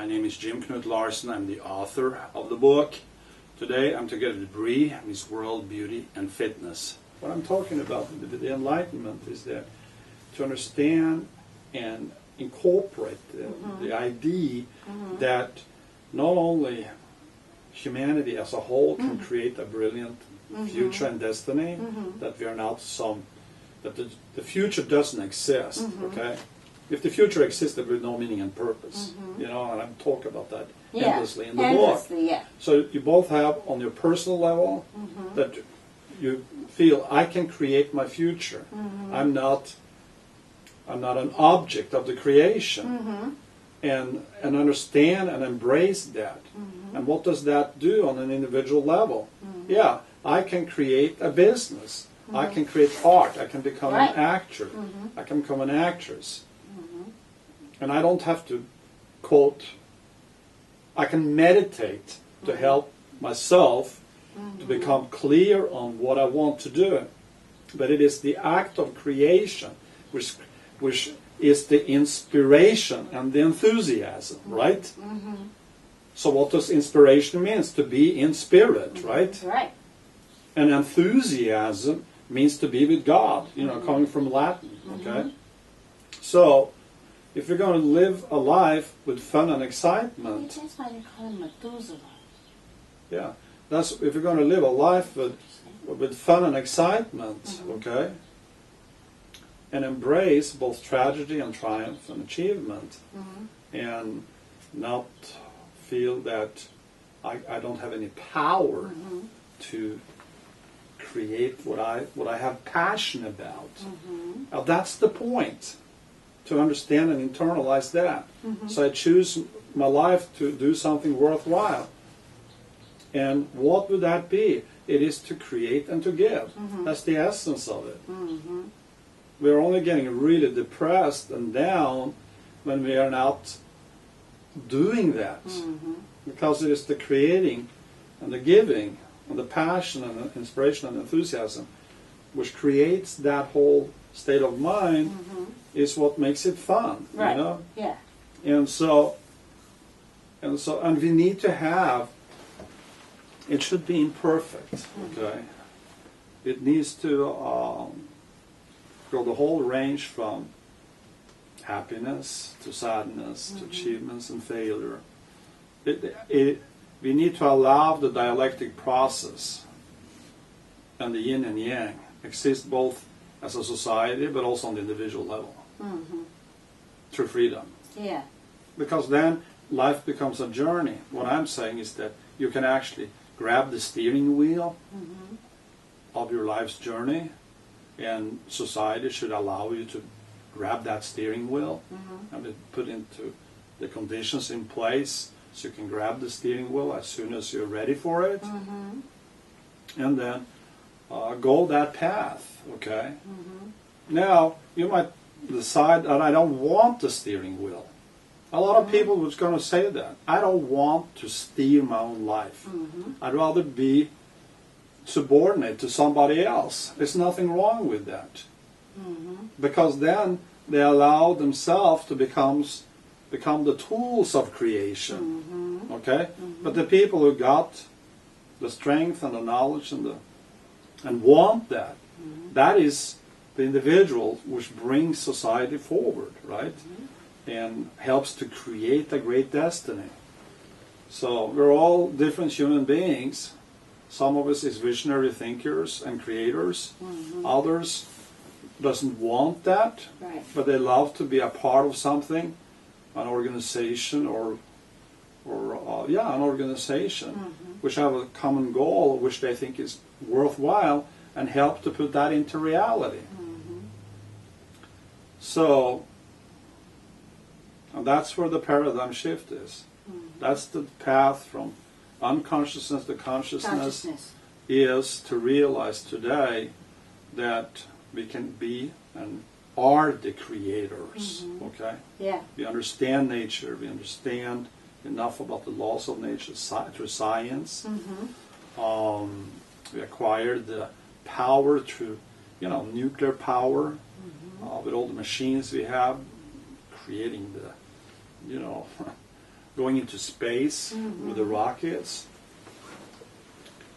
My name is Jim Knut Larsen. I'm the author of the book. Today I'm together with Brie, Miss World, Beauty and Fitness. What I'm talking about with the enlightenment is that to understand and incorporate the idea that not only humanity as a whole can create a brilliant future and destiny, that we are not that the future doesn't exist, okay? If the future exists, there would be no meaning and purpose, you know, and I'm talking about that endlessly in the book. Yeah. So you both have on your personal level that you feel I can create my future. I'm not an object of the creation, and understand and embrace that. And what does that do on an individual level? Yeah, I can create a business. I can create art. I can become an actor. I can become an actress. And I don't have to quote. I can meditate to help myself to become clear on what I want to do. But it is the act of creation which is the inspiration and the enthusiasm, right? So what does inspiration mean? To be in spirit, right? Right. And enthusiasm means to be with God, you know, coming from Latin, okay? So, if you're going to live a life with fun and excitement... That's why they call him Methuselah. Yeah, if you're going to live a life with fun and excitement, okay? And embrace both tragedy and triumph and achievement, and not feel that I don't have any power to create what I have passion about. Now that's the point, to understand and internalize that. So I choose my life to do something worthwhile. And what would that be? It is to create and to give. That's the essence of it. We're only getting really depressed and down when we are not doing that. Because it is the creating and the giving and the passion and the inspiration and enthusiasm which creates that whole state of mind is what makes it fun, you know? Yeah. And we need to have, it should be imperfect, okay? It needs to go the whole range from happiness to sadness to achievements and failure. We need to allow the dialectic process and the yin and yang exist both as a society but also on the individual level through freedom. Yeah. Because then life becomes a journey. What I'm saying is that you can actually grab the steering wheel of your life's journey, and society should allow you to grab that steering wheel and put into the conditions in place so you can grab the steering wheel as soon as you're ready for it, and then go that path, okay? Now, you might decide that I don't want the steering wheel. A lot of people was going to say that. I don't want to steer my own life. I'd rather be subordinate to somebody else. There's nothing wrong with that. Because then they allow themselves to become the tools of creation. Okay? But the people who got the strength and the knowledge and want that, that is the individual which brings society forward, right? And helps to create a great destiny. So we're all different human beings. Some of us is visionary thinkers and creators. Others doesn't want that, but they love to be a part of something, an organization or an organization which have a common goal which they think is worthwhile and help to put that into reality. So, and that's where the paradigm shift is. That's the path from unconsciousness to consciousness is to realize today that we can be and are the creators, okay? Yeah. We understand nature, we understand enough about the laws of nature through science. We acquired the power through, nuclear power, with all the machines we have, creating the, going into space with the rockets.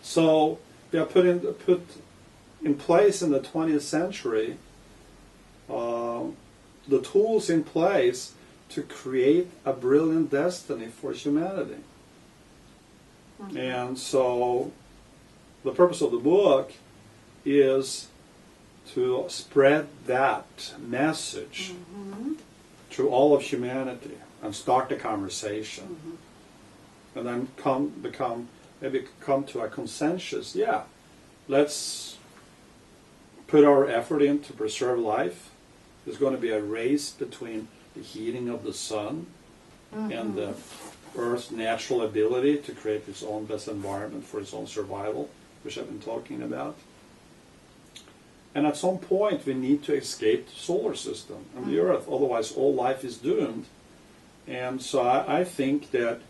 So we have put in place in the 20th century the tools in place to create a brilliant destiny for humanity. And so the purpose of the book is to spread that message through all of humanity and start the conversation. And then come to a consensus, let's put our effort in to preserve life. There's going to be a race between the heating of the sun and the Earth's natural ability to create its own best environment for its own survival, which I've been talking about. And at some point we need to escape the solar system and the Earth, otherwise all life is doomed. And so I think that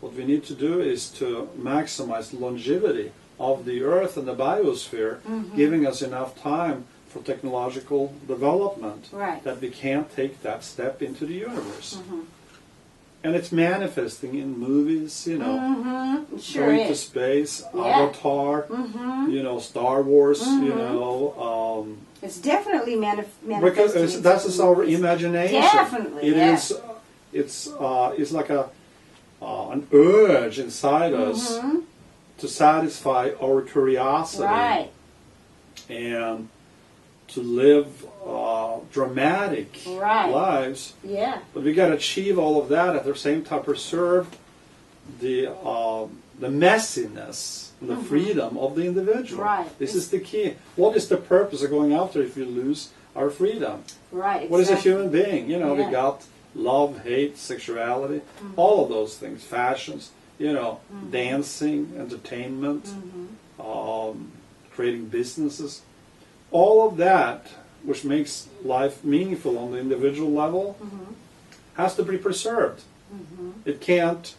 what we need to do is to maximize longevity of the Earth and the biosphere, giving us enough time for technological development that we can take that step into the universe. And it's manifesting in movies, you know, going to space, Avatar, you know, Star Wars, you know. It's definitely manifesting. Because that's our imagination. Definitely, It is. It's like an urge inside us to satisfy our curiosity and to live dramatic lives. But we got to achieve all of that at the same time, preserve the messiness, the freedom of the individual. This is the key. What is the purpose of going after if we lose our freedom? What is a human being? You know, we got love, hate, sexuality, all of those things, fashions, you know, dancing, entertainment, creating businesses. All of that, which makes life meaningful on the individual level, has to be preserved. It can't,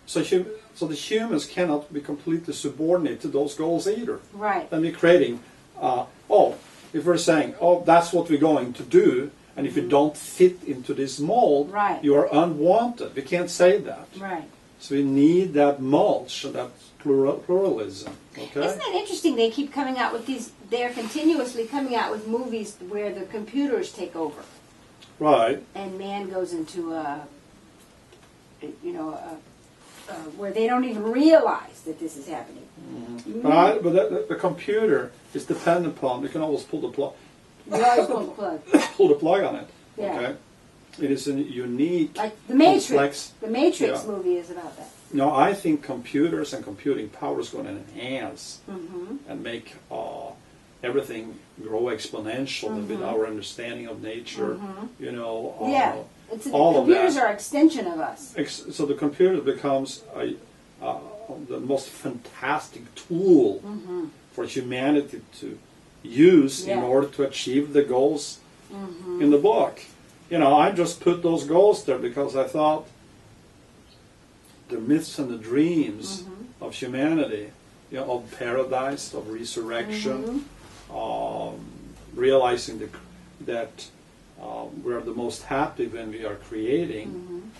so the humans cannot be completely subordinate to those goals either. Then we're creating, if we're saying, that's what we're going to do, and if you don't fit into this mold, you are unwanted. We can't say that. So we need that mulch and that pluralism. Okay? Isn't that interesting? They keep coming out with these. They're continuously coming out with movies where the computers take over. And man goes into where they don't even realize that this is happening. But the computer is dependent upon. You can always pull the plug. You always pull the plug. Pull the plug on it. Okay. It is a unique, like the Matrix. Complex, the Matrix movie is about that. No, I think computers and computing power is going to enhance and make everything grow exponentially with our understanding of nature. You know, all of that. Computers are an extension of us. So the computer becomes the most fantastic tool for humanity to use in order to achieve the goals in the book. You know, I just put those goals there because I thought the myths and the dreams of humanity, you know, of paradise, of resurrection, realizing that we're the most happy when we are creating,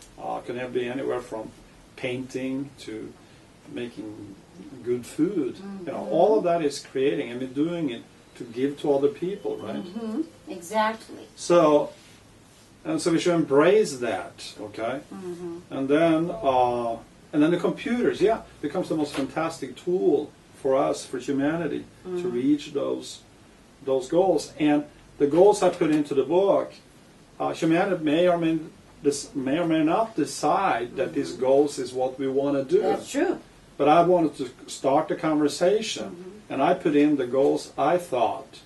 can be anywhere from painting to making good food. You know, all of that is creating, and we're doing it to give to other people, right? Exactly. So we should embrace that, okay? And then the computers, becomes the most fantastic tool for us, for humanity, to reach those goals. And the goals I put into the book, humanity may or may not decide that these goals is what we want to do. That's true. But I wanted to start the conversation, and I put in the goals I thought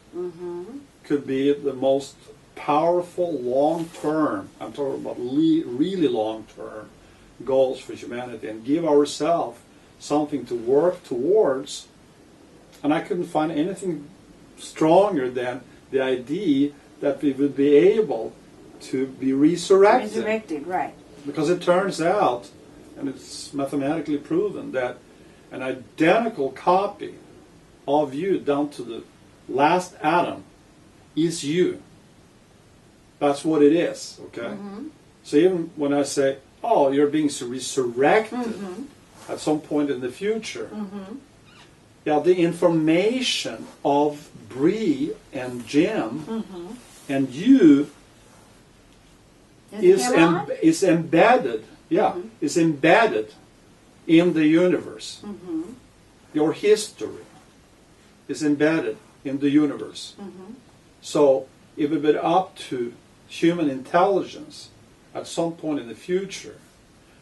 could be the most powerful long-term, I'm talking about really long-term goals for humanity, and give ourselves something to work towards. And I couldn't find anything stronger than the idea that we would be able to be resurrected. Resurrected, right. Because it turns out, and it's mathematically proven, that an identical copy of you down to the last atom is you. That's what it is, okay? So even when I say oh, you're being resurrected at some point in the future. Yeah, the information of Brie and Jim and you is embedded. Yeah, is embedded in the universe. Your history is embedded in the universe. So it would be up to human intelligence at some point in the future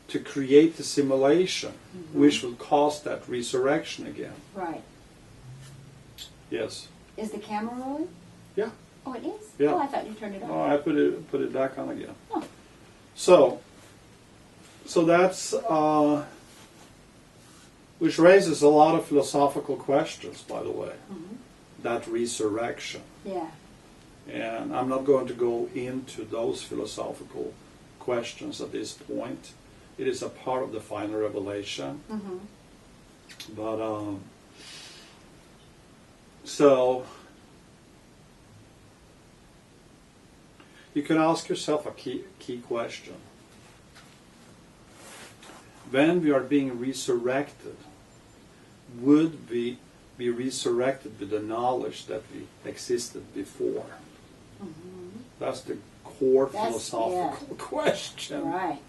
to create the simulation which will cause that resurrection again. Right. Yes. Is the camera rolling? Yeah. Oh, it is? Yeah. Oh, I thought you turned it on. Oh, I put it back on again. Oh. So that's which raises a lot of philosophical questions, by the way. That resurrection. Yeah. And I'm not going to go into those philosophical questions at this point. It is a part of the final revelation. But so you can ask yourself a key question. When we are being resurrected, would we be resurrected with the knowledge that we existed before? That's the core philosophical question. Right.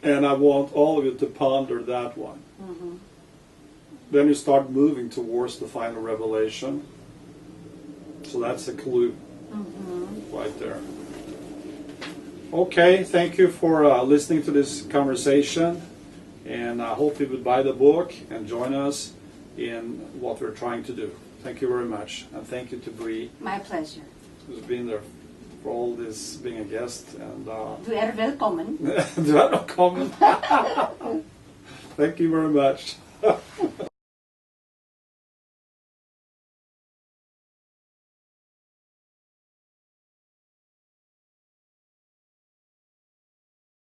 And I want all of you to ponder that one. Then you start moving towards the final revelation. So that's a clue right there. Okay, thank you for listening to this conversation. And I hope you would buy the book and join us in what we're trying to do. Thank you very much. And thank you to Brie. My pleasure. Who's been there for all this, being a guest. And, Du är välkommen. Du är välkommen. Thank you very much.